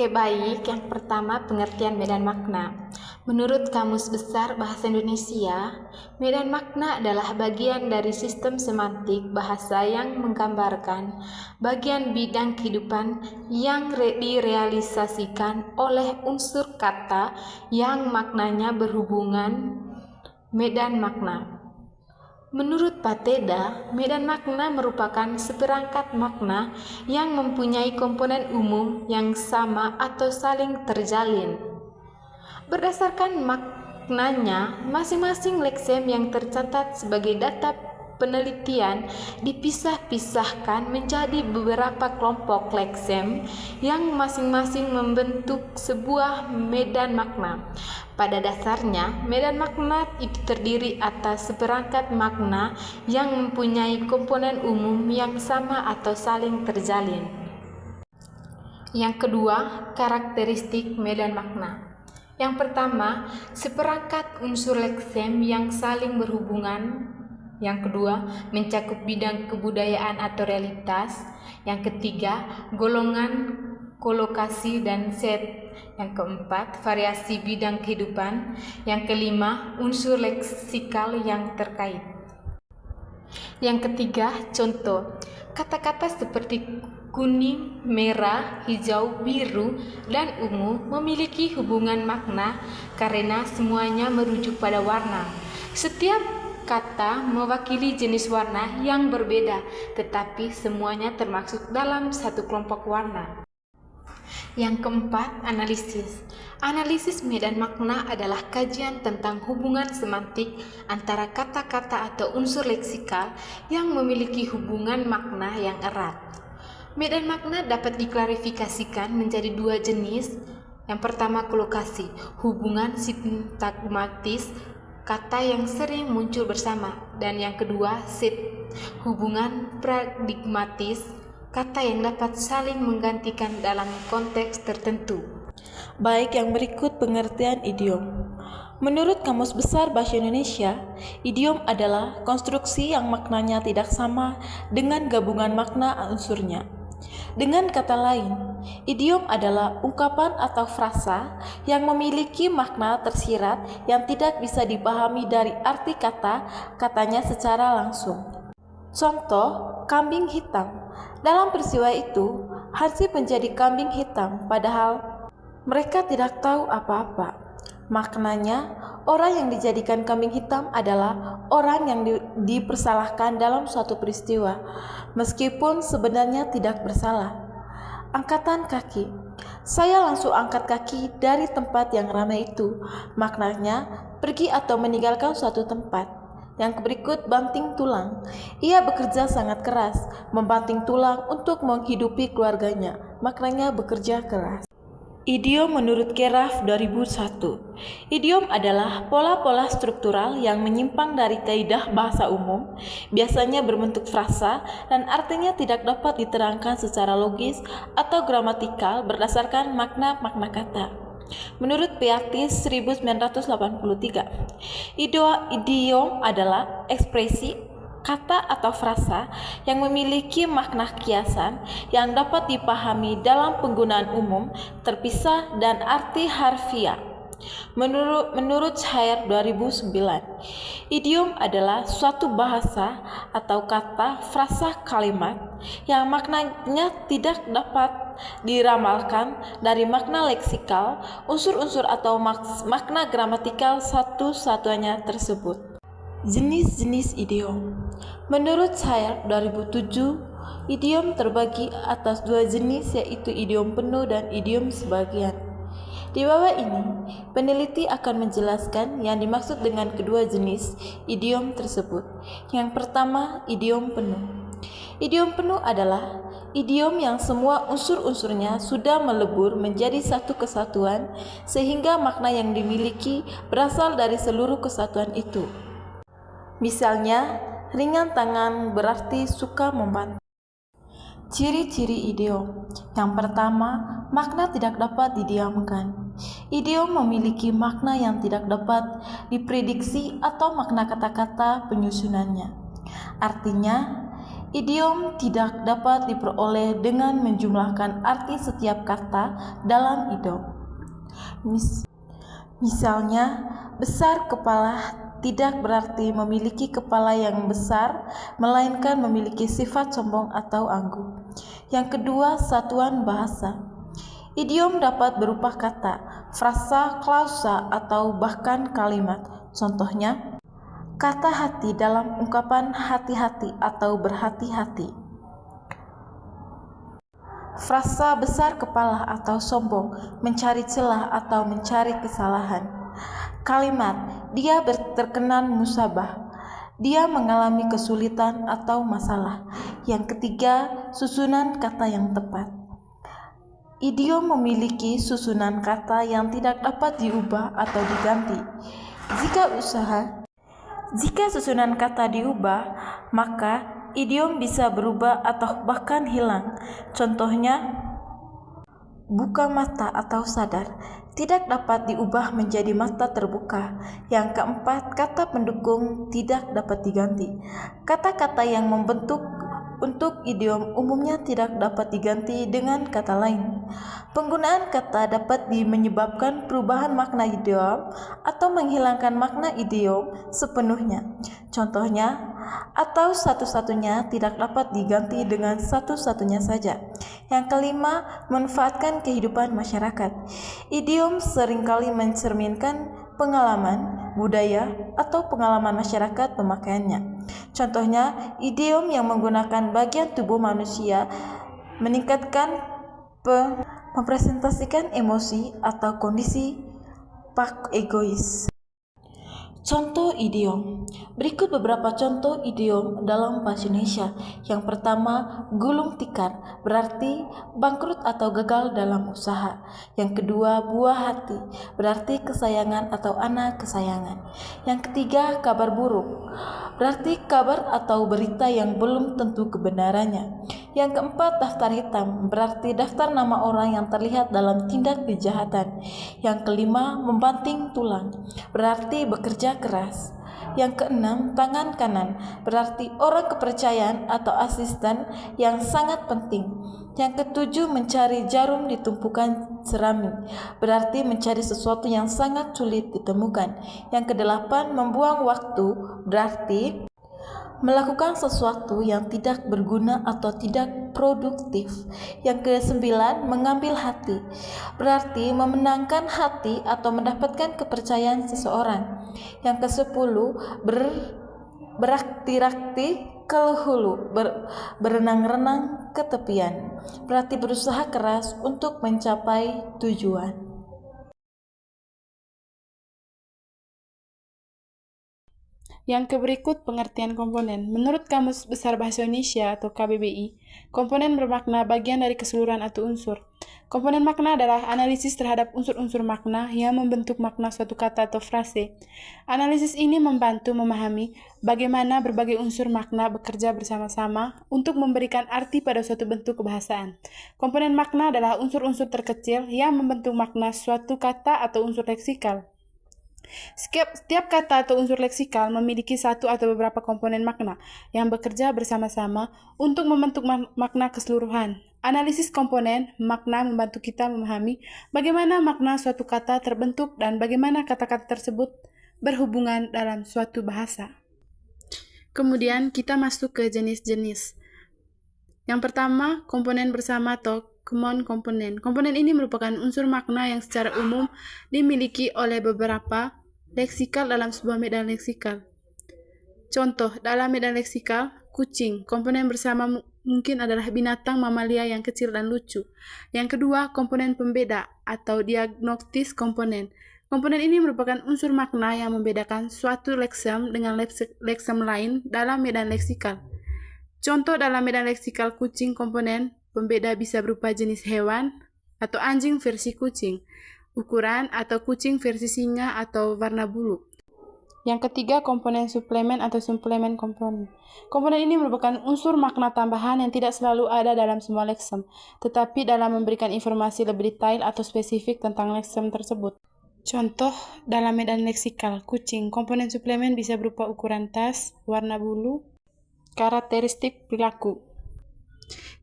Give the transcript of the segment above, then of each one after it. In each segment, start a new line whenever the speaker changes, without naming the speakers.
Oke, baik. Yang pertama, pengertian medan makna. Menurut Kamus Besar Bahasa Indonesia, medan makna adalah bagian dari sistem semantik bahasa yang menggambarkan bagian bidang kehidupan yang direalisasikan oleh unsur kata yang maknanya berhubungan medan makna. Menurut Pateda, medan makna merupakan seperangkat makna yang mempunyai komponen umum yang sama atau saling terjalin. Berdasarkan maknanya, masing-masing leksem yang tercatat sebagai data penelitian dipisah-pisahkan menjadi beberapa kelompok leksem yang masing-masing membentuk sebuah medan makna. Pada dasarnya, medan makna itu terdiri atas seperangkat makna yang mempunyai komponen umum yang sama atau saling terjalin. Yang kedua, karakteristik medan makna. Yang pertama, seperangkat unsur leksem yang saling berhubungan. Yang kedua, mencakup bidang kebudayaan atau realitas. Yang ketiga, golongan, kolokasi, dan set. Yang keempat, variasi bidang kehidupan. Yang kelima, unsur leksikal yang terkait. Yang ketiga, contoh. Kata-kata seperti kuning, merah, hijau, biru, dan ungu memiliki hubungan makna karena semuanya merujuk pada warna. Setiap kata mewakili jenis warna yang berbeda, tetapi semuanya termasuk dalam satu kelompok warna. Yang keempat, analisis. Analisis medan makna adalah kajian tentang hubungan semantik antara kata-kata atau unsur leksikal yang memiliki hubungan makna yang erat. Medan makna dapat diklarifikasikan menjadi dua jenis. Yang pertama, kolokasi, hubungan sintagmatis kata yang sering muncul bersama, dan yang kedua, set, hubungan paradigmatis kata yang dapat saling menggantikan dalam konteks tertentu.
Baik, yang berikut pengertian idiom. Menurut Kamus Besar Bahasa Indonesia, idiom adalah konstruksi yang maknanya tidak sama dengan gabungan makna unsurnya. Dengan kata lain, idiom adalah ungkapan atau frasa yang memiliki makna tersirat yang tidak bisa dipahami dari arti katanya secara langsung. Contoh, kambing hitam. Dalam peristiwa itu, Hansip menjadi kambing hitam, padahal mereka tidak tahu apa-apa. Maknanya, orang yang dijadikan kambing hitam adalah orang yang dipersalahkan dalam suatu peristiwa, meskipun sebenarnya tidak bersalah. Angkatan kaki. Saya langsung angkat kaki dari tempat yang ramai itu. Maknanya, pergi atau meninggalkan suatu tempat. Yang berikut, banting tulang. Ia bekerja sangat keras, membanting tulang untuk menghidupi keluarganya. Maknanya bekerja keras. Idiom menurut Keraf 2001. Idiom adalah pola-pola struktural yang menyimpang dari kaidah bahasa umum, biasanya berbentuk frasa dan artinya tidak dapat diterangkan secara logis atau gramatikal berdasarkan makna-makna kata. Menurut Piatis 1983, idiom adalah ekspresi kata atau frasa yang memiliki makna kiasan yang dapat dipahami dalam penggunaan umum, terpisah dan arti harfiah. Menurut Chair 2009, idiom adalah suatu bahasa atau kata, frasa, kalimat yang maknanya tidak dapat diramalkan dari makna leksikal, unsur-unsur atau makna gramatikal satu-satunya tersebut. Jenis-jenis idiom. Menurut Chair 2007, idiom terbagi atas dua jenis, yaitu idiom penuh dan idiom sebagian. Di bawah ini, peneliti akan menjelaskan yang dimaksud dengan kedua jenis idiom tersebut. Yang pertama, idiom penuh. Idiom penuh adalah idiom yang semua unsur-unsurnya sudah melebur menjadi satu kesatuan, sehingga makna yang dimiliki berasal dari seluruh kesatuan itu. Misalnya, ringan tangan berarti suka membantu. Ciri-ciri idiom. Yang pertama, makna tidak dapat didiamkan. Idiom memiliki makna yang tidak dapat diprediksi atau makna kata-kata penyusunannya. Artinya, Idiom tidak dapat diperoleh dengan menjumlahkan arti setiap kata dalam idiom. Misalnya, besar kepala tidak berarti memiliki kepala yang besar, melainkan memiliki sifat sombong atau angkuh. Yang kedua, satuan bahasa. Idiom dapat berupa kata, frasa, klausa, atau bahkan kalimat. Contohnya, kata hati dalam ungkapan hati-hati atau berhati-hati. Frasa besar kepala atau sombong, mencari celah atau mencari kesalahan. Kalimat, dia terkenan musabah, dia mengalami kesulitan atau masalah. Yang ketiga, susunan kata yang tepat. Idiom memiliki susunan kata yang tidak dapat diubah atau diganti. Jika susunan kata diubah, maka idiom bisa berubah atau bahkan hilang. Contohnya, buka mata atau sadar tidak dapat diubah menjadi mata terbuka. Yang keempat, kata pendukung tidak dapat diganti. Kata-kata yang membentuk untuk idiom umumnya tidak dapat diganti dengan kata lain. Penggunaan kata dapat menyebabkan perubahan makna idiom atau menghilangkan makna idiom sepenuhnya. Contohnya, atau satu-satunya tidak dapat diganti dengan satu-satunya saja. Yang kelima, manfaatkan kehidupan masyarakat. Idiom seringkali mencerminkan pengalaman, budaya, atau pengalaman masyarakat pemakaiannya. Contohnya, idiom yang menggunakan bagian tubuh manusia meningkatkan mempresentasikan emosi atau kondisi egois. Contoh idiom. Berikut beberapa contoh idiom dalam bahasa Indonesia. Yang pertama, gulung tikar, berarti bangkrut atau gagal dalam usaha. Yang kedua, buah hati, berarti kesayangan atau anak kesayangan. Yang ketiga, kabar buruk, berarti kabar atau berita yang belum tentu kebenarannya. Yang keempat, daftar hitam, berarti daftar nama orang yang terlihat dalam tindak kejahatan. Yang kelima, membanting tulang, berarti bekerja keras. Yang keenam, tangan kanan, berarti orang kepercayaan atau asisten yang sangat penting. Yang ketujuh, mencari jarum di tumpukan seramik, berarti mencari sesuatu yang sangat sulit ditemukan. Yang kedelapan, membuang waktu, berarti melakukan sesuatu yang tidak berguna atau tidak produktif. Yang kesembilan, mengambil hati, berarti memenangkan hati atau mendapatkan kepercayaan seseorang. Yang kesepuluh, berakti-rakti ke hulu, berenang-renang ke tepian, berarti berusaha keras untuk mencapai tujuan.
Yang berikut pengertian komponen. Menurut Kamus Besar Bahasa Indonesia atau KBBI, komponen bermakna bagian dari keseluruhan atau unsur. Komponen makna adalah analisis terhadap unsur-unsur makna yang membentuk makna suatu kata atau frase. Analisis ini membantu memahami bagaimana berbagai unsur makna bekerja bersama-sama untuk memberikan arti pada suatu bentuk kebahasaan. Komponen makna adalah unsur-unsur terkecil yang membentuk makna suatu kata atau unsur leksikal. Setiap kata atau unsur leksikal memiliki satu atau beberapa komponen makna yang bekerja bersama-sama untuk membentuk makna keseluruhan. Analisis komponen makna membantu kita memahami bagaimana makna suatu kata terbentuk dan bagaimana kata-kata tersebut berhubungan dalam suatu bahasa. Kemudian kita masuk ke jenis-jenis. Yang pertama, komponen bersama atau common komponen. Komponen ini merupakan unsur makna yang secara umum dimiliki oleh beberapa leksikal dalam sebuah medan leksikal. Contoh, dalam medan leksikal, kucing, komponen bersama mungkin adalah binatang mamalia yang kecil dan lucu. Yang kedua, komponen pembeda atau diagnostis komponen. Komponen ini merupakan unsur makna yang membedakan suatu leksem dengan leksem lain dalam medan leksikal. Contoh dalam medan leksikal kucing, komponen pembeda bisa berupa jenis hewan atau anjing versi kucing, ukuran atau kucing versi singa atau warna bulu. Yang ketiga, komponen suplemen atau suplemen komponen. Komponen ini merupakan unsur makna tambahan yang tidak selalu ada dalam semua leksem, tetapi dalam memberikan informasi lebih detail atau spesifik tentang leksem tersebut. Contoh dalam medan leksikal kucing, komponen suplemen bisa berupa ukuran tas, warna bulu, Karakteristik perilaku.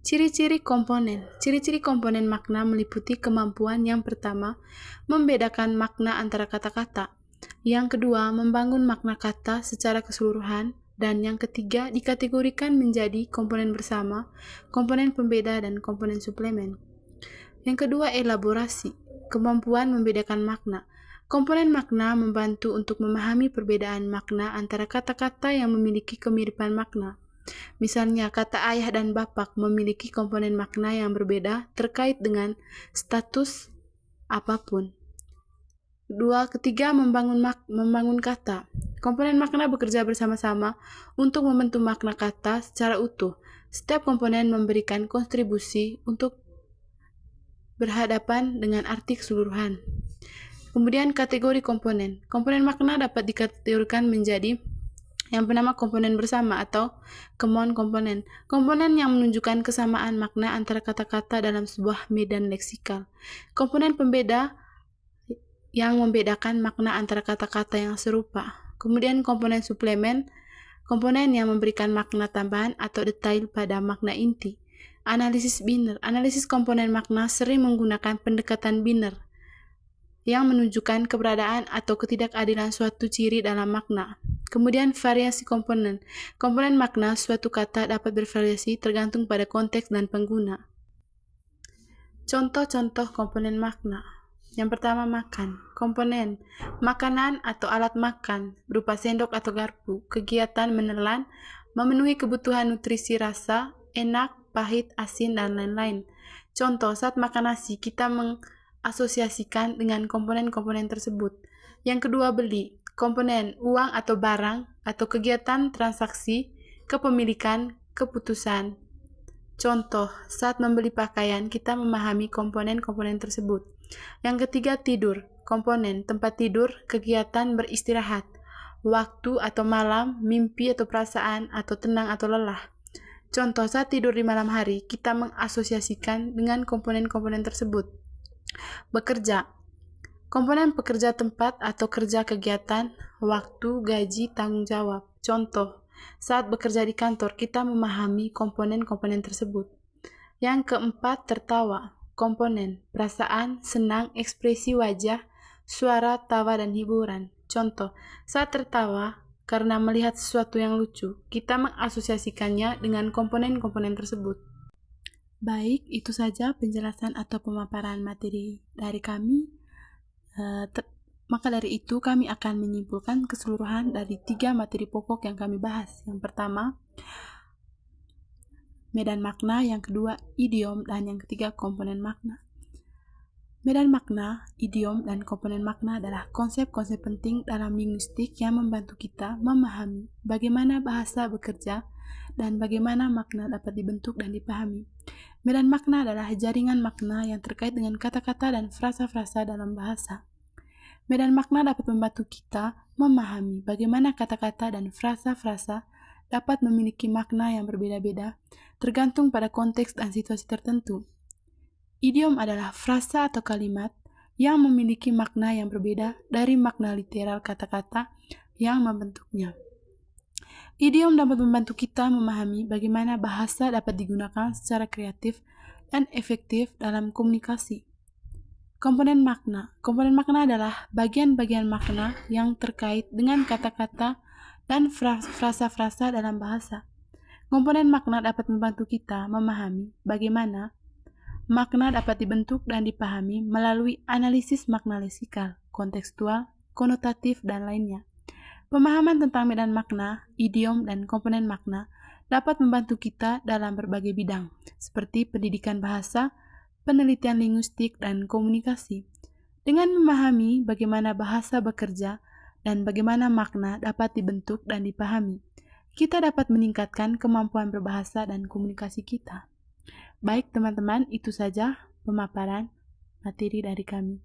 Ciri-ciri komponen. Ciri-ciri komponen makna meliputi kemampuan yang pertama, membedakan makna antara kata-kata. Yang kedua, membangun makna kata secara keseluruhan. Dan yang ketiga, dikategorikan menjadi komponen bersama, komponen pembeda, dan komponen suplemen. Yang kedua, elaborasi. Kemampuan membedakan makna. Komponen makna membantu untuk memahami perbedaan makna antara kata-kata yang memiliki kemiripan makna. Misalnya, kata ayah dan bapak memiliki komponen makna yang berbeda terkait dengan status apapun. Ketiga, membangun kata. Komponen makna bekerja bersama-sama untuk membentuk makna kata secara utuh. Setiap komponen memberikan kontribusi untuk berhadapan dengan arti keseluruhan. Kemudian, kategori komponen. Komponen makna dapat dikategorikan menjadi yang pertama, komponen bersama atau common komponen. Komponen yang menunjukkan kesamaan makna antara kata-kata dalam sebuah medan leksikal. Komponen pembeda yang membedakan makna antara kata-kata yang serupa. Kemudian komponen suplemen, komponen yang memberikan makna tambahan atau detail pada makna inti. Analisis biner. Analisis komponen makna sering menggunakan pendekatan biner yang menunjukkan keberadaan atau ketidakadilan suatu ciri dalam makna. Kemudian variasi komponen. Komponen makna suatu kata dapat bervariasi tergantung pada konteks dan pengguna. Contoh-contoh komponen makna. Yang pertama, makan. Komponen makanan atau alat makan berupa sendok atau garpu. Kegiatan menelan, memenuhi kebutuhan nutrisi rasa, enak, pahit, asin, dan lain-lain. Contoh, saat makan nasi, kita mengasosiasikan dengan komponen-komponen tersebut. Yang kedua, beli. Komponen uang atau barang atau kegiatan transaksi, kepemilikan, keputusan. Contoh, saat membeli pakaian, kita memahami komponen-komponen tersebut. Yang ketiga, tidur. Komponen tempat tidur, kegiatan beristirahat, waktu atau malam, mimpi atau perasaan, atau tenang atau lelah. Contoh, saat tidur di malam hari, kita mengasosiasikan dengan komponen-komponen tersebut. Bekerja. Komponen pekerja tempat atau kerja kegiatan, waktu, gaji, tanggung jawab. Contoh, saat bekerja di kantor, kita memahami komponen-komponen tersebut. Yang keempat, tertawa. Komponen perasaan, senang, ekspresi wajah, suara, tawa, dan hiburan. Contoh, saat tertawa karena melihat sesuatu yang lucu, kita mengasosiasikannya dengan komponen-komponen tersebut. Baik, itu saja penjelasan atau pemaparan materi dari kami. Maka dari itu kami akan menyimpulkan keseluruhan dari 3 materi pokok yang kami bahas. Yang pertama, medan makna, yang kedua, idiom, dan yang ketiga, komponen makna. Medan makna, idiom, dan komponen makna adalah konsep-konsep penting dalam linguistik yang membantu kita memahami bagaimana bahasa bekerja dan bagaimana makna dapat dibentuk dan dipahami. Medan makna adalah jaringan makna yang terkait dengan kata-kata dan frasa-frasa dalam bahasa. Medan makna dapat membantu kita memahami bagaimana kata-kata dan frasa-frasa dapat memiliki makna yang berbeda-beda tergantung pada konteks dan situasi tertentu. Idiom adalah frasa atau kalimat yang memiliki makna yang berbeda dari makna literal kata-kata yang membentuknya. Idiom dapat membantu kita memahami bagaimana bahasa dapat digunakan secara kreatif dan efektif dalam komunikasi. Komponen makna. Komponen makna adalah bagian-bagian makna yang terkait dengan kata-kata dan frasa-frasa dalam bahasa. Komponen makna dapat membantu kita memahami bagaimana makna dapat dibentuk dan dipahami melalui analisis makna leksikal, kontekstual, konotatif, dan lainnya. Pemahaman tentang medan makna, idiom, dan komponen makna dapat membantu kita dalam berbagai bidang, seperti pendidikan bahasa, penelitian linguistik, dan komunikasi. Dengan memahami bagaimana bahasa bekerja dan bagaimana makna dapat dibentuk dan dipahami, kita dapat meningkatkan kemampuan berbahasa dan komunikasi kita. Baik teman-teman, itu saja pemaparan materi dari kami.